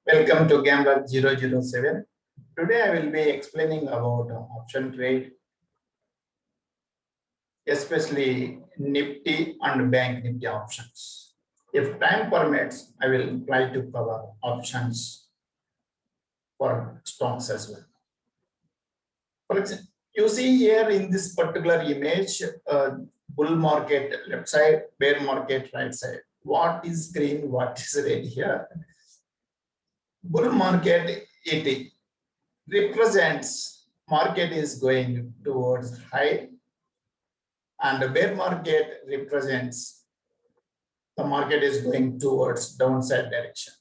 Welcome to Gambler 007. Today I will be explaining about option trade, especially Nifty and Bank Nifty options. If time permits, I will try to cover options for stocks as well. For example, you see here in this particular image, bull market left side, bear market right side. What is green, what is red here? Bull market, it represents market is going towards high, and the bear market represents the market is going towards downside direction.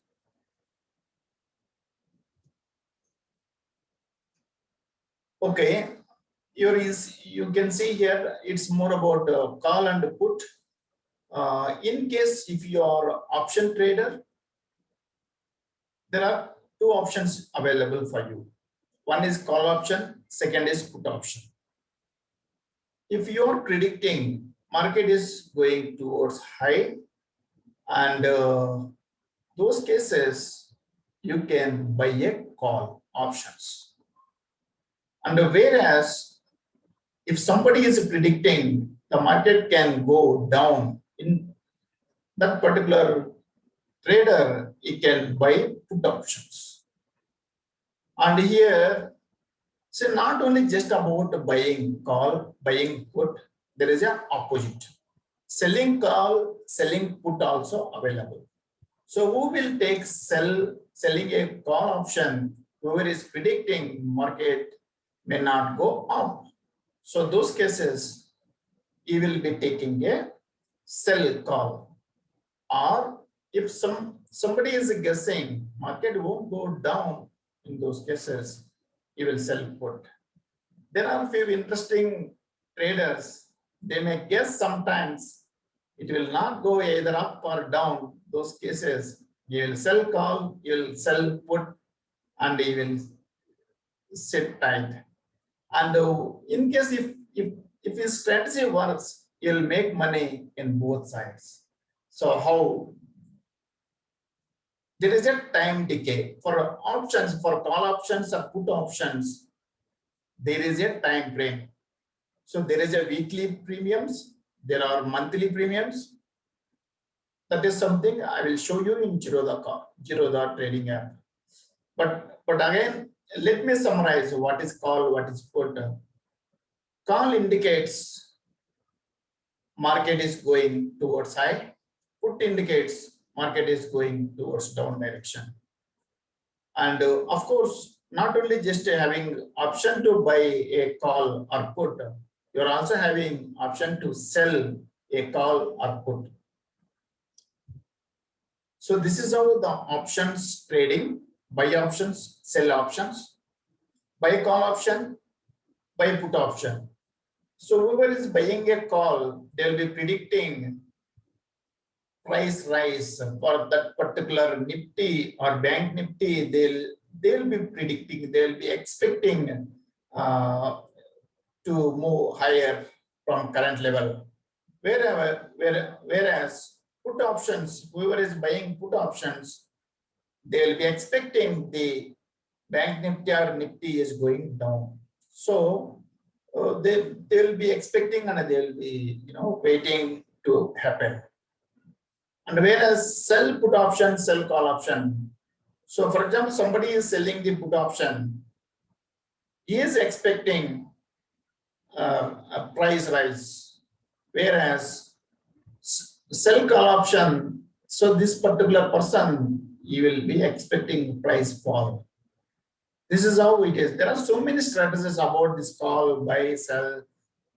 Okay, you can see here it's more about call and put. In case if you are option trader, there are two options available for you. One is call option, second is put option. If you are predicting market is going towards high, and those cases you can buy a call options. And whereas if somebody is predicting the market can go down, in that particular trader, he can buy put options. And here, so not only just about buying call, buying put, there is an opposite. Selling call, selling put also available. So who will take selling a call option? Whoever is predicting market may not go up. So those cases, he will be taking a sell call. Or if somebody is guessing market won't go down, in those cases, he will sell put. There are a few interesting traders. They may guess sometimes it will not go either up or down. Those cases, you will sell call, you will sell put, and you will sit tight. And in case if his strategy works, you'll make money in both sides. So how? There is a time decay for options, for call options or put options. There is a time frame. So there is a weekly premiums. There are monthly premiums. That is something I will show you in Zerodha trading app. But again, let me summarize what is call, what is put. Call indicates market is going towards high. Put indicates market is going towards down direction. And of course, not only just having option to buy a call or put, you're also having option to sell a call or put. So this is how the options trading: buy options, sell options, buy call option, buy put option. So whoever is buying a call, they'll be predicting price rise for that particular Nifty or Bank Nifty. They'll be predicting, they'll be expecting to move higher from current level. Whereas put options, whoever is buying put options, they'll be expecting the Bank Nifty or Nifty is going down. So they'll be expecting and they'll be waiting to happen. And whereas sell put option, sell call option. So for example, somebody is selling the put option. He is expecting a price rise. Whereas sell call option, so this particular person, he will be expecting price fall. This is how it is. There are so many strategies about this call, buy, sell,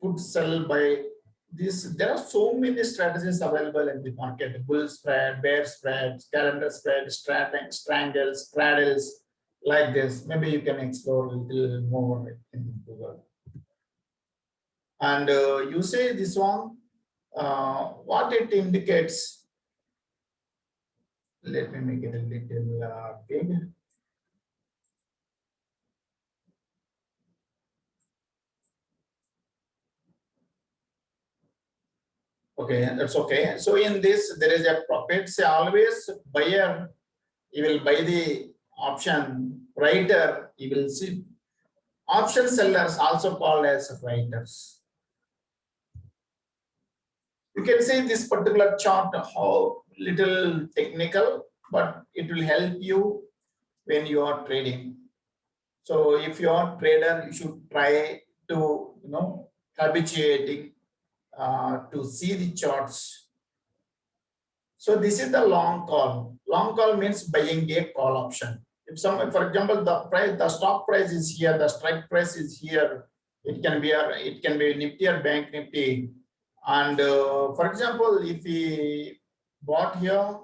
put, sell, buy. There are so many strategies available in the market: bull spread, bear spread, calendar spread, strangles, straddles, like this. Maybe you can explore a little more in Google. And you say this one, what it indicates. Let me make it a little big. Okay, that's okay. So in this, there is a profit. Say always buyer, he will buy the option writer, you will see option sellers also called as writers. You can see this particular chart how little technical, but it will help you when you are trading. So if you are trader, you should try to habituating to see the charts. So this is the long call. Long call means buying a call option. If some, for example, the stock price is here, the strike price is here. It can be Nifty or Bank Nifty. And for example, if we bought here,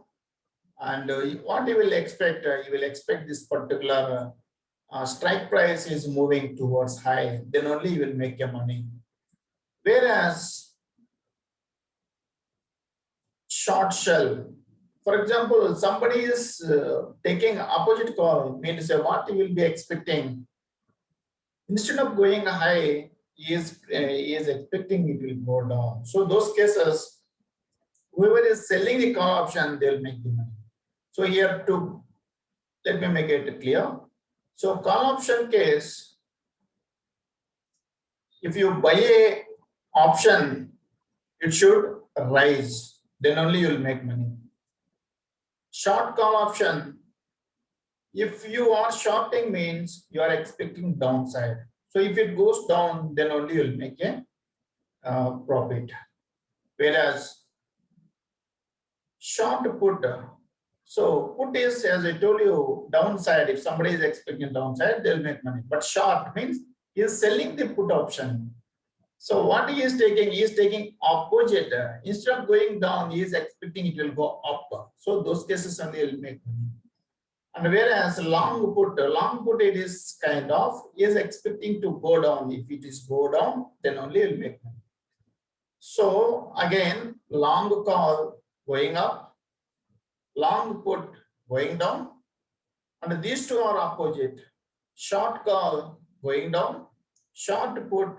and what you will expect? You will expect this particular strike price is moving towards high. Then only you will make your money. Whereas short shell, for example, somebody is taking opposite call, means what you will be expecting. Instead of going high, he is expecting it will go down. So those cases, whoever is selling the call option, they will make the money. So here to let me make it clear. So call option case, if you buy a option, it should rise. Then only you will make money. Short call option, if you are shorting means you are expecting downside. So if it goes down, then only you will make a profit. Whereas short put, so put is, as I told you, downside. If somebody is expecting downside, they'll make money. But short means he is selling the put option. So what he is taking opposite. Instead of going down, he is expecting it will go up. So those cases only will make money. And whereas long put it is kind of, he is expecting to go down. If it is go down, then only it will make money. So again, long call going up, long put going down, and these two are opposite. Short call going down, short put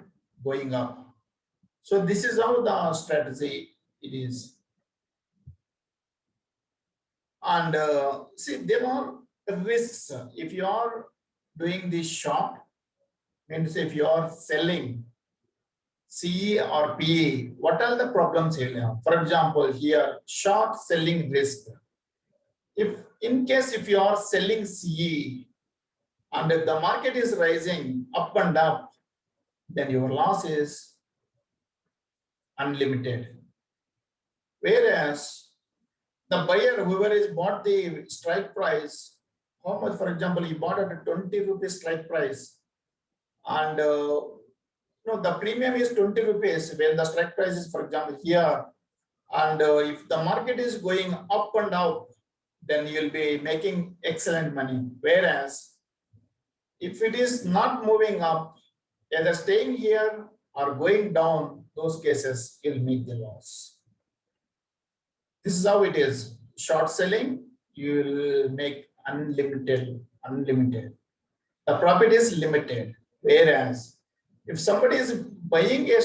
going up. So this is how the strategy it is. And see, there are risks. If you are doing this short, means if you are selling CE or PE, what are the problems you have? For example, here, short selling risk. If in case if you are selling CE and if the market is rising up and up, then your loss is unlimited. Whereas the buyer, whoever is bought the strike price, how much, for example, he bought at a 20 rupees strike price, and the premium is 20 rupees when the strike price is, for example, here, and if the market is going up and up, then you'll be making excellent money. Whereas if it is not moving up, either staying here or going down, those cases will make the loss. This is how it is. Short selling, you will make unlimited. The profit is limited. Whereas if somebody is buying a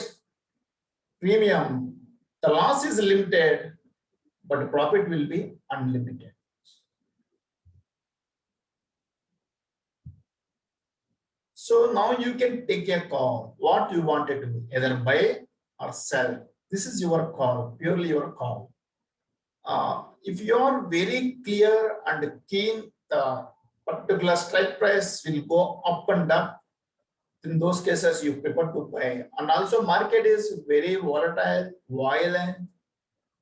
premium, the loss is limited, but the profit will be unlimited. So now you can take a call. What you wanted to do, either buy or sell. This is your call, purely your call. If you are very clear and keen, the particular strike price will go up and up. In those cases, you prefer to buy. And also, market is very volatile, violent.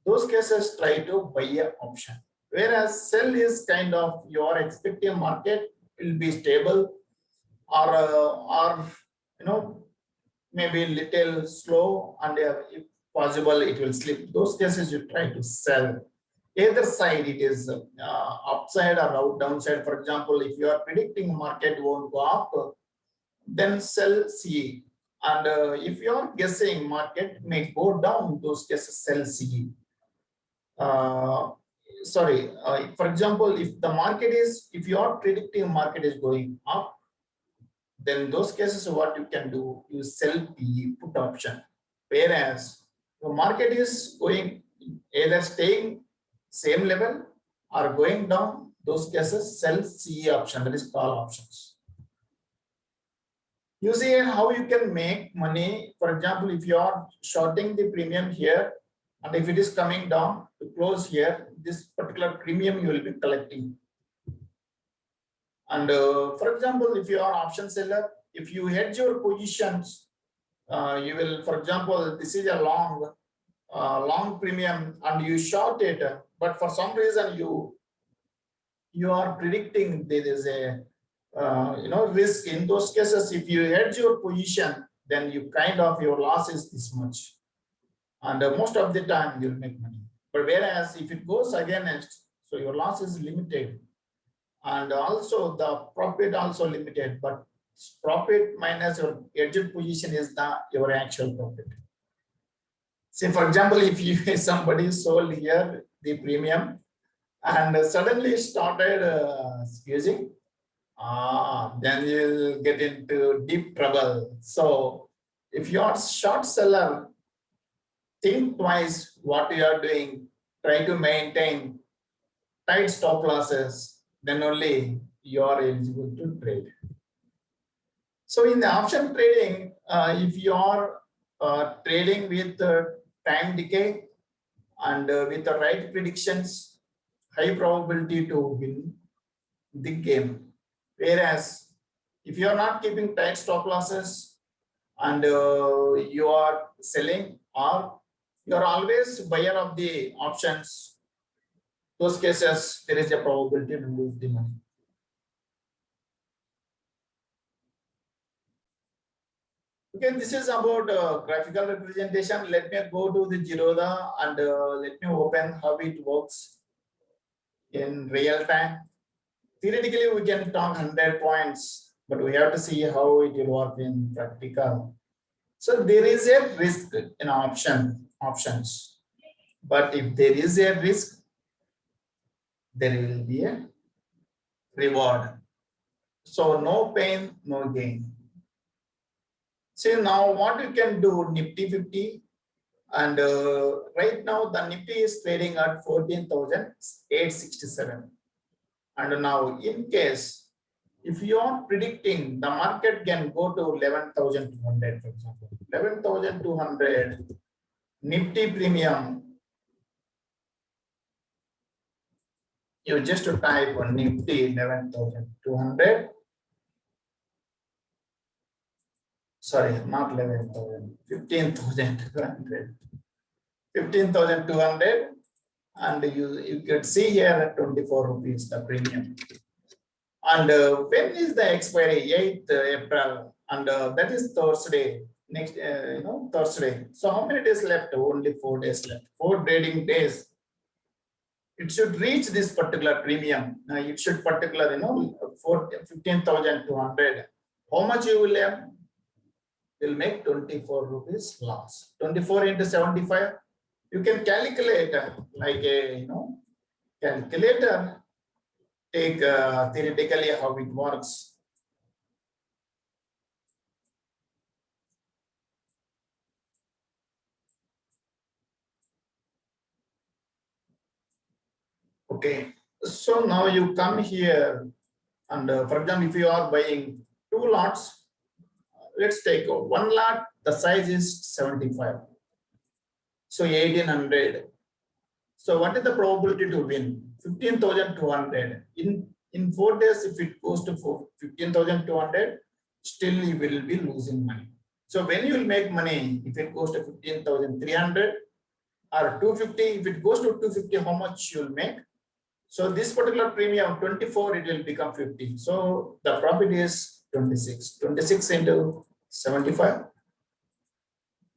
Those cases, try to buy an option. Whereas sell is kind of you are expecting market will be stable, or maybe a little slow, and if possible, it will slip. Those cases, you try to sell. Either side, it is upside or downside. For example, if you are predicting market won't go up, then sell CE. And if you are guessing market may go down, those cases sell CE. For example, if you are predicting market is going up, then those cases what you can do, you sell PE put option. Whereas the market is going either staying same level or going down, those cases sell CE option, that is call options. You see how you can make money. For example, if you are shorting the premium here, and if it is coming down to close here, this particular premium you will be collecting. And for example, if you are option seller, if you hedge your positions, you will, for example, this is a long premium and you short it, but for some reason you are predicting there is a risk. In those cases, if you hedge your position, then you kind of, your loss is this much, and most of the time you'll make money. But whereas if it goes against, so your loss is limited, and also the profit also limited, but profit minus your hedged position is your actual profit. Say for example, if you somebody sold here the premium and suddenly started squeezing, then you'll get into deep trouble. So if you are short seller, think twice what you are doing. Try to maintain tight stop losses, then only you are eligible to trade. So in the option trading, if you are trading with time decay and with the right predictions, high probability to win the game. Whereas if you are not keeping tight stop losses and you are selling, or you are always buyer of the options, those cases there is a probability to lose the money. Okay, this is about graphical representation. Let me go to the Zerodha and let me open how it works in real time. Theoretically, we can talk 100 points, but we have to see how it will work in practical. So there is a risk in options, but if there is a risk, there will be a reward. So no pain, no gain. So now what you can do, Nifty 50, and right now the Nifty is trading at 14,867. And now in case, if you are predicting the market can go to 11,200, for example, 11,200 Nifty premium, you just type on Nifty 11,200. Sorry, not 11,000, 15,200. 15,200, and you can see here at 24 rupees the premium. And when is the expiry? 8th April, and that is Thursday. Next, Thursday. So how many days left? Only 4 days left. 4 trading days. It should reach this particular premium. It should particular, 15,200. How much you will have? Will make 24 rupees loss. 24 into 75. You can calculate like a calculator. Take theoretically how it works. Okay, so now you come here, and for example, if you are buying 2 lots, let's take 1 lot, the size is 75. So 1800. So what is the probability to win? 15,200. In 4 days, if it goes to 15,200, still you will be losing money. So when you will make money, if it goes to 15,300 or 250, if it goes to 250, how much you will make? So this particular premium 24, it will become 50. So the profit is 26. 26 into 75,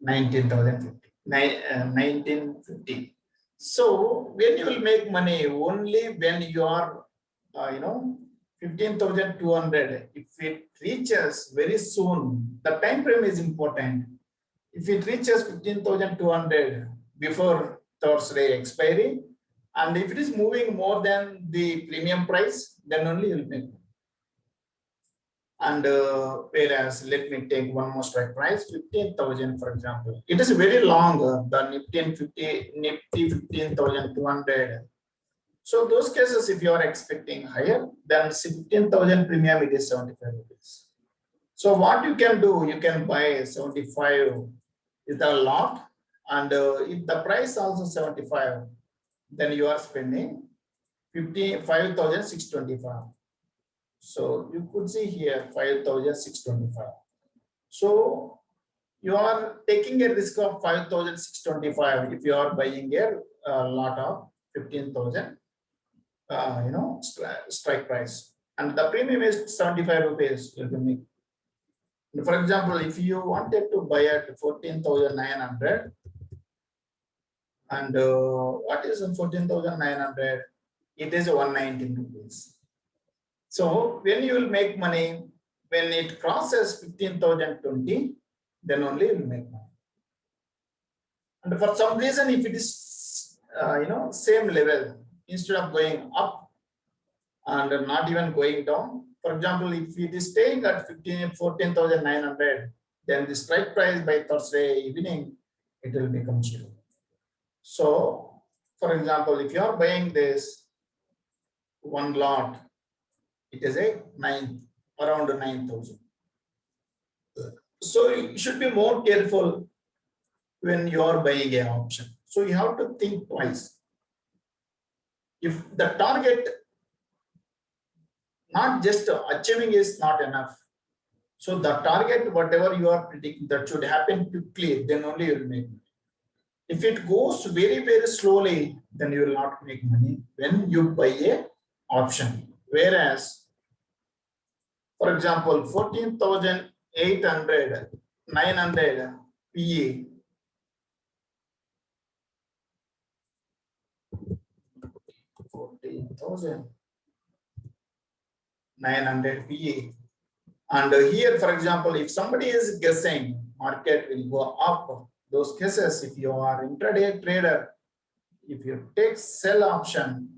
19,050. 1950. So when you will make money, only when you are 15,200. If it reaches very soon, the time frame is important. If it reaches 15,200 before Thursday expiry, and if it is moving more than the premium price, then only you will make money. And whereas, let me take one more strike price, 15,000 for example. It is very long, the Nifty 15,200. So those cases, if you are expecting higher, then 15,000 premium, it is 75 rupees. So what you can do, you can buy 75 is a lot, and if the price also 75, then you are spending 55,625. So you could see here 5,625. So you are taking a risk of 5,625 if you are buying a lot of 15,000, strike price, and the premium is 75 rupees. You can make. For example, if you wanted to buy at 14,900, and what is 14,900? It is 119 rupees. So when you will make money, when it crosses 15,020, then only you will make money. And for some reason, if it is same level, instead of going up and not even going down, for example, if it is staying at 14,900, then the strike price by Thursday evening, it will become 0. So, for example, if you are buying this one lot, it is around 9,000. So you should be more careful when you are buying an option. So you have to think twice. If the target not just achieving is not enough, so the target, whatever you are predicting that should happen quickly, then only you will make money. If it goes very, very slowly, then you will not make money when you buy a option. Whereas, for example, 14,800, 900 PE, 14,900 PE. And here, for example, if somebody is guessing market will go up, those cases, if you are intraday trader, if you take sell option,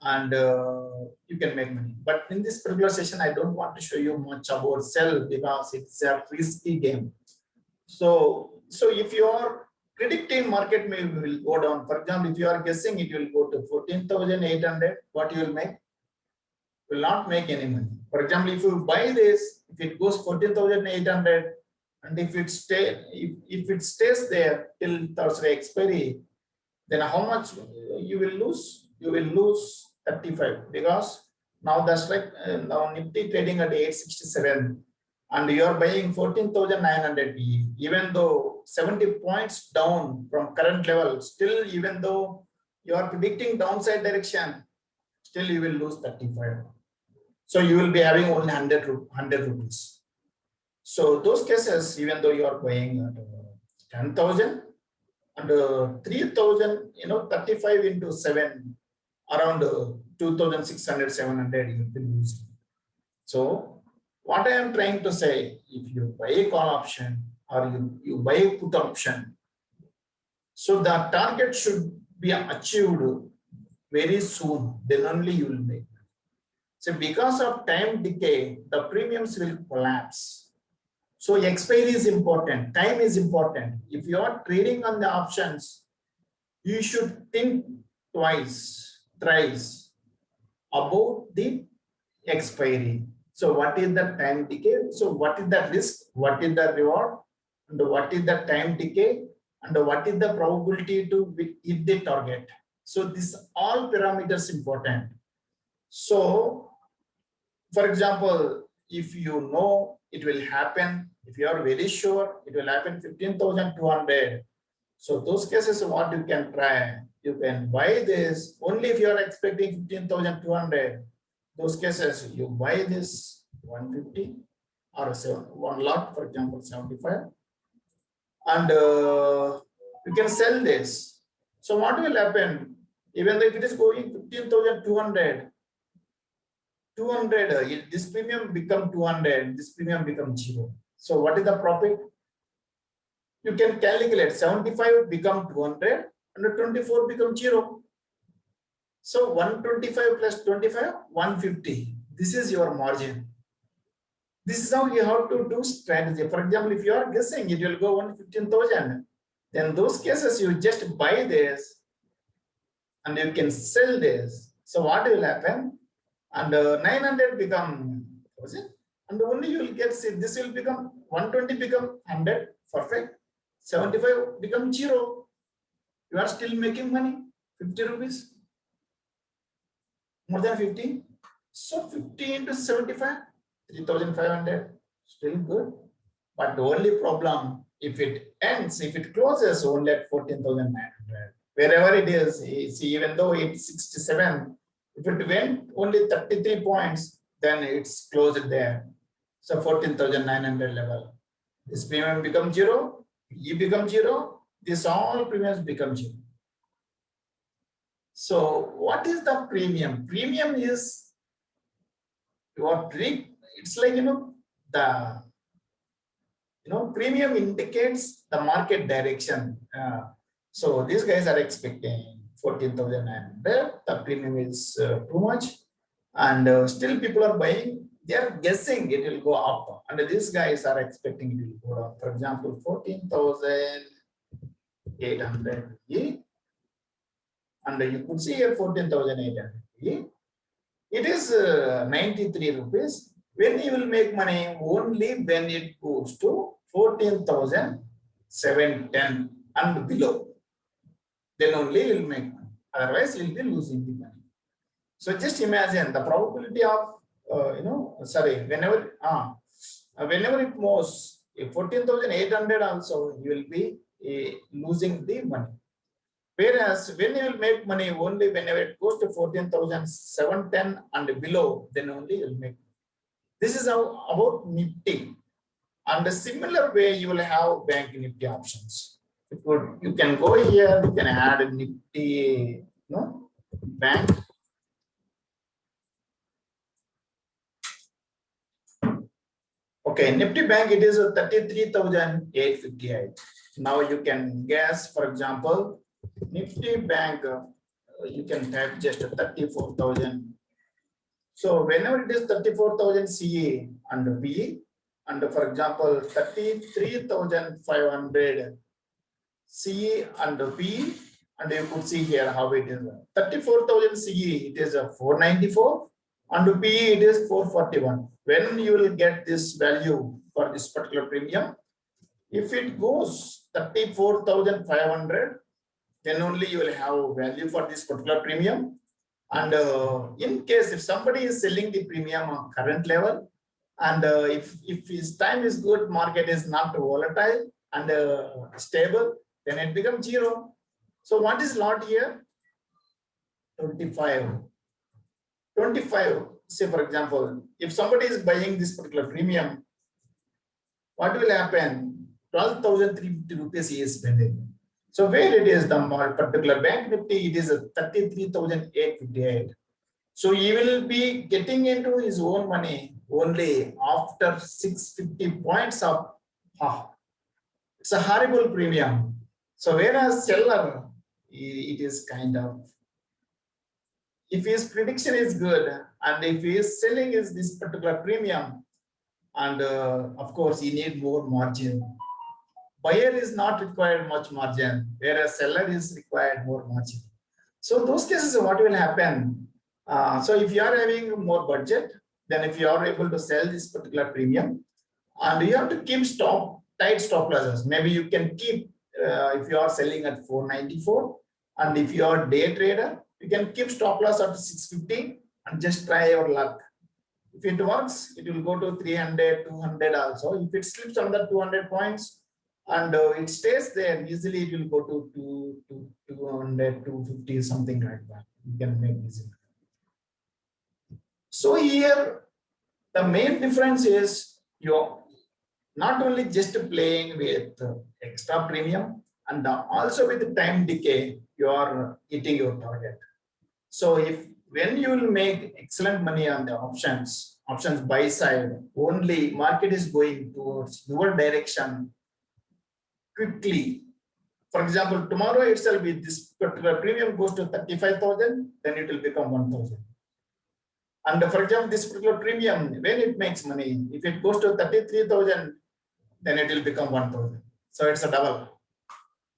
and you can make money. But in this particular session, I don't want to show you much about sell because it's a risky game. So if you are predicting market will go down, for example, if you are guessing it will go to 14,800, what you will make? Will not make any money. For example, if you buy this, if it goes 14,800, and if it stays there till Thursday expiry, then how much you will lose? You will lose 35, because now that's like now Nifty trading at 867, and you are buying 14,900 PE. Even though 70 points down from current level, still even though you are predicting downside direction, still you will lose 35. So you will be having only 100 rupees. So those cases, even though you are buying at 10,000 and 3,000, 35 into 7, around 2,600, 700, you will be losing. So what I am trying to say, if you buy a call option or you buy a put option, so the target should be achieved very soon, then only you will make. So because of time decay, the premiums will collapse. So expiry is important, time is important. If you are trading on the options, you should think twice, thrice about the expiry. So what is the time decay? So what is the risk? What is the reward? And what is the time decay? And what is the probability to hit the target? So these all parameters important. So for example, if you know it will happen, if you are very sure it will happen 15,200. So those cases, what you can try, you can buy this only if you are expecting 15,200. Those cases, you buy this 150 or one lot, for example, 75, and you can sell this. So what will happen? Even though if it is going 15,200, 200, this premium become 200, this premium becomes 0. So what is the profit? You can calculate 75 become 200 and 24 become 0. So 125 plus 25, 150. This is your margin. This is how you have to do strategy. For example, if you are guessing it will go 115,000, then those cases you just buy this and you can sell this. So what will happen? And 900 become, was it? And only you will get, see, this will become 120 become 100, perfect. 75 become 0. You are still making money, 50 rupees, more than 50. So 50 into 75, 3,500, still good. But the only problem, if it ends, if it closes only at 14,900, wherever it is, see, even though it's 67, if it went only 33 points, then it's closed there. So 14,900 level. This premium becomes 0, E becomes 0, this all premiums become 0. So what is the premium? Premium is what it's like, the premium indicates the market direction. So these guys are expecting 14,900. The premium is too much, and still people are buying. They are guessing it will go up, and these guys are expecting it will go down. For example, 14,800, and you could see here 14,800. It is 93 rupees. When you will make money? Only when it goes to 14,710 and below. Then only you will make money. Otherwise, you will be losing the money. So just imagine the probability of, whenever it moves, 14,800 also, you will be losing the money. Whereas when you will make money only whenever it goes to 14,710 and below, then only you will make. This is how about Nifty. And a similar way you will have bank Nifty options. You can go here, you can add a Nifty bank. Okay, Nifty bank, it is 33,858. Now you can guess, for example, Nifty bank, you can type just 34,000. So whenever it is 34,000 CE and PE, and for example 33,500 CE and PE, and you could see here how it is. 34,000 CE, it is 494, and PE it is 441. When you will get this value for this particular premium, if it goes 34,500, then only you will have value for this particular premium. And in case if somebody is selling the premium on current level, and if his time is good, market is not volatile and stable, then it becomes 0. So what is lot here? 25. 25. Say for example, if somebody is buying this particular premium, what will happen? 12,350 rupees he is spending. So where it is, the particular bank Nifty, it is 33,858. So he will be getting into his own money only after 650 points of. It's a horrible premium. So whereas seller, it is kind of, if his prediction is good and if he is selling is this particular premium, and of course he need more margin. Buyer is not required much margin, whereas seller is required more margin. So those cases, what will happen? So if you are having more budget, then if you are able to sell this particular premium, and you have to keep tight stop losses. Maybe you can keep, if you are selling at 494, and if you are day trader, you can keep stop loss at 650 and just try your luck. If it works, it will go to 300, 200 also. If it slips another 200 points, and it stays there, easily it will go to 200, 250, something like that. You can make easily. So here, the main difference is you're not only just playing with extra premium, and also with the time decay, you are hitting your target. So when you will make excellent money on the options buy side, only market is going towards your direction quickly. For example, tomorrow itself, if this particular premium goes to 35,000, then it will become 1,000. And for example, this particular premium, when it makes money, if it goes to 33,000, then it will become 1,000. So it's a double.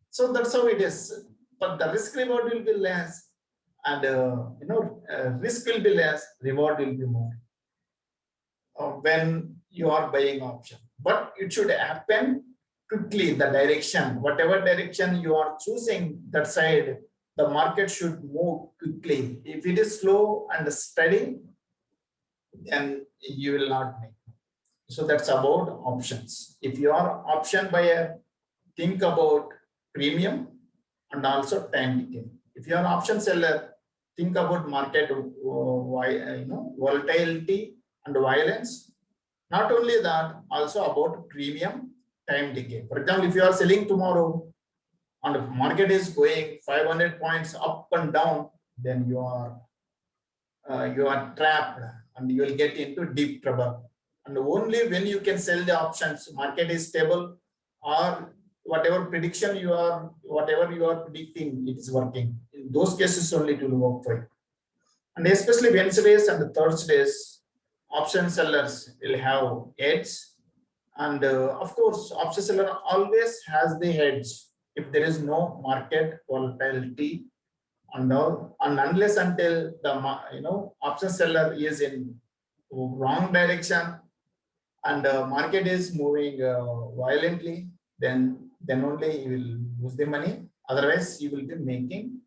So that's how it is. But the risk reward will be less. and risk will be less, reward will be more when you are buying option. But it should happen quickly, the direction, whatever direction you are choosing, that side, the market should move quickly. If it is slow and steady, then you will not make. So that's about options. If you are option buyer, think about premium and also time decay. If you are option seller, think about market volatility and violence. Not only that, also about premium, time decay. For example, if you are selling tomorrow and the market is going 500 points up and down, then you are trapped and you will get into deep trouble. And only when you can sell the options, market is stable, or whatever prediction whatever you are predicting, it is working. In those cases only it will work for you. And especially Wednesdays and Thursdays, option sellers will have edge. And of course, option seller always has the edge if there is no market volatility and all, and unless until the option seller is in wrong direction and the market is moving violently, then only you will lose the money. Otherwise, you will be making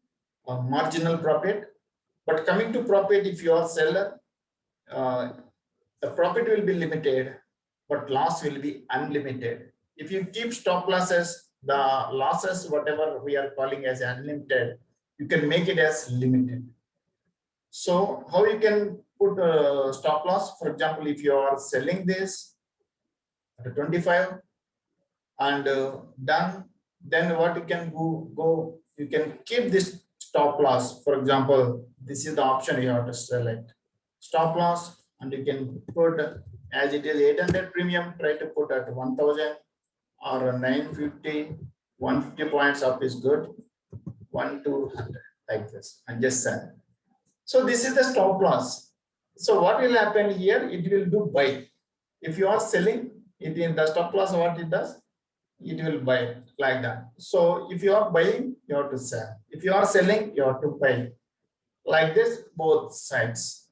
a marginal profit. But coming to profit, if you are seller, the profit will be limited, but loss will be unlimited. If you keep stop losses, the losses, whatever we are calling as unlimited, you can make it as limited. So how you can put a stop loss? For example, if you are selling this at 25 and done, then what you can go, you can keep this stop loss. For example, this is the option you have to select. Stop loss, and you can put as it is 800 premium, try to put at 1000 or 950, 150 points up is good, 1 to 100 like this, and just sell. So this is the stop loss. So what will happen here? It will do buy. If you are selling, it in the stop loss, what it does? It will buy like that. So if you are buying, you have to sell. If you are selling, you have to buy. Like this, both sides.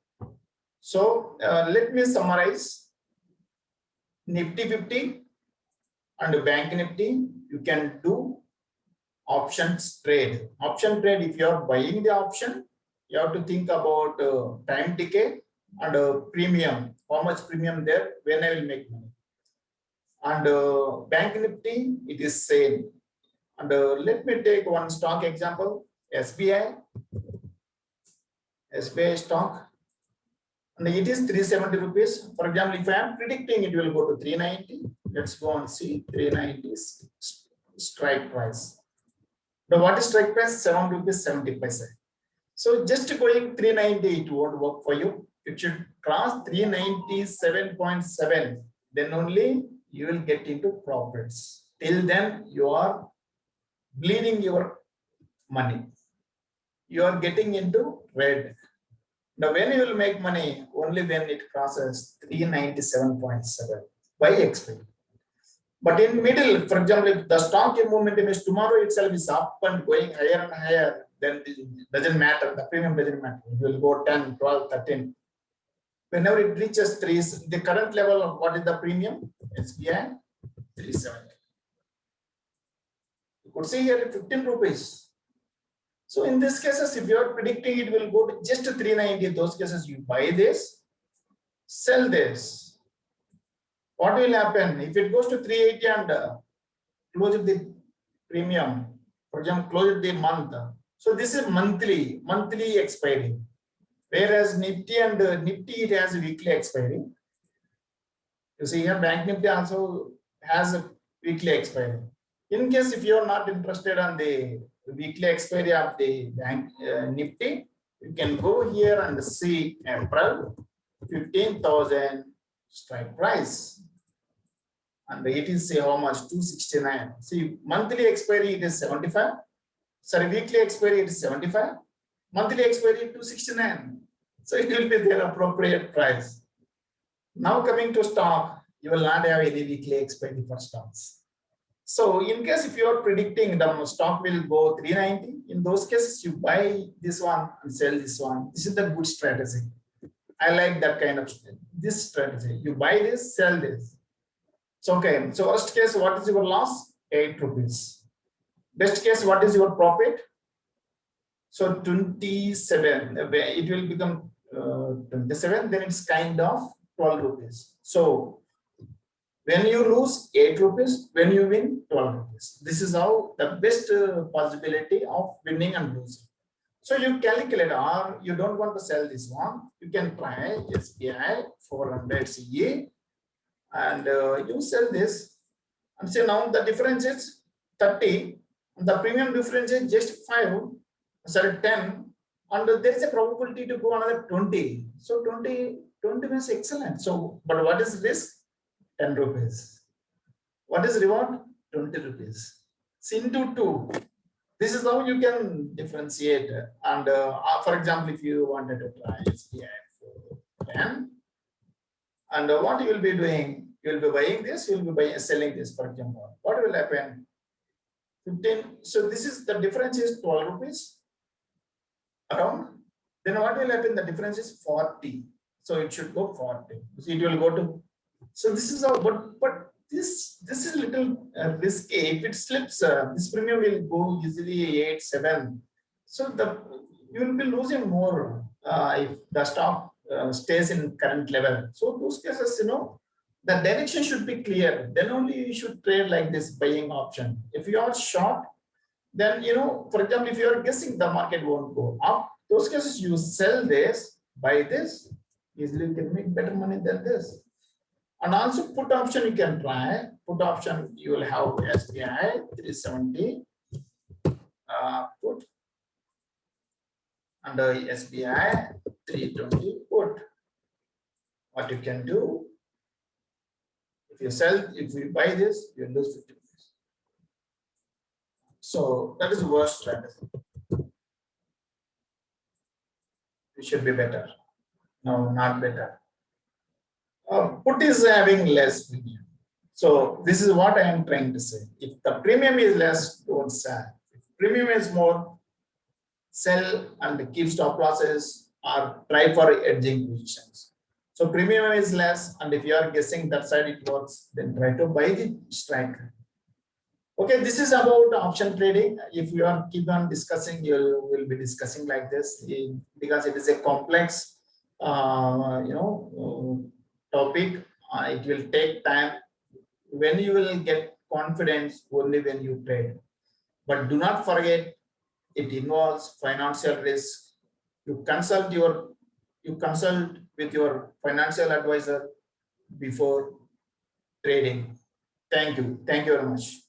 So let me summarize. Nifty 50 and Bank Nifty, you can do options trade. Option trade, if you are buying the option, you have to think about time decay and premium. How much premium there, when I will make money. And Bank Nifty, it is same. And let me take one stock example, SBI stock. And it is 370 rupees. For example, if I am predicting it will go to 390, let's go and see 390 strike price. Now, what is strike price? 7 rupees 70 paise. So just going 390, it won't work for you. It should cross 397.7. Then only you will get into profits. Till then, you are bleeding your money. You are getting into red. Now, when you will make money? Only when it crosses 397.7 by explain. But in middle, for example, if the stock momentum is tomorrow itself is up and going higher and higher, then it doesn't matter. The premium doesn't matter. It will go 10, 12, 13. Whenever it reaches 3, the current level of what is the premium? SBI 370. You could see here 15 rupees. So in this cases, if you are predicting it will go to just 390, in those cases you buy this, sell this. What will happen if it goes to 380 and close the premium? For example, close the month. So this is monthly expiry. Whereas Nifty and Nifty, it has a weekly expiry. You see here, Bank Nifty also has a weekly expiry. In case if you are not interested on the weekly expiry of the Bank Nifty, you can go here and see April 15,000 strike price. And it is say how much? 269. See, monthly expiry it is 75. Sorry, weekly expiry it is 75. Monthly expiry 269. So it will be their appropriate price. Now coming to stock, you will not have any weekly expiry for stocks. So in case if you are predicting the stock will go 390, in those cases you buy this one and sell this one. This is the good strategy. I like that kind of this strategy. You buy this, sell this. So okay. So worst case, what is your loss? 8 rupees. Best case, what is your profit? So 27. It will become 27. Then it's kind of 12 rupees. So when you lose 8 rupees, when you win 12 rupees. This is how the best possibility of winning and losing. So you calculate, or you don't want to sell this one, you can try SBI 400 CE and you sell this and say now the difference is 30 and the premium difference is just 5, sorry 10, and there is a probability to go another 20. So 20 means excellent. So, but what is risk? 10 rupees. What is reward? 20 rupees. So into 2. This is how you can differentiate. And for example, if you wanted to try SBI for 10, and what you will be doing, you will be buying this, you will be selling this, for example. What will happen? 15. So this is the difference is 12 rupees around. Then what will happen? The difference is 40. So it should go 40. So it will go to. So this is how, but this is little risky. If it slips, this premium will go easily 8, 7. So you will be losing more if the stock stays in current level. So those cases, the direction should be clear. Then only you should trade like this buying option. If you are short, then for example, if you are guessing the market won't go up, those cases you sell this, buy this, easily you can make better money than this. And also put option you can try. Put option you will have SBI 370 put and SBI 320 put. What you can do, if you buy this, you lose 50 rupees. So that is the worst strategy. It should be better. No, not better. Put is having less premium. So this is what I am trying to say. If the premium is less, don't sell. If premium is more, sell and keep stop losses or try for edging positions. So premium is less, and if you are guessing that side it works, then try to buy the strike. Okay, this is about option trading. If you are keep on discussing, you will be discussing like this because it is a complex, topic. It will take time. When you will get confidence only when you trade. But do not forget, it involves financial risk. You consult with your financial advisor before trading. Thank you. Thank you very much.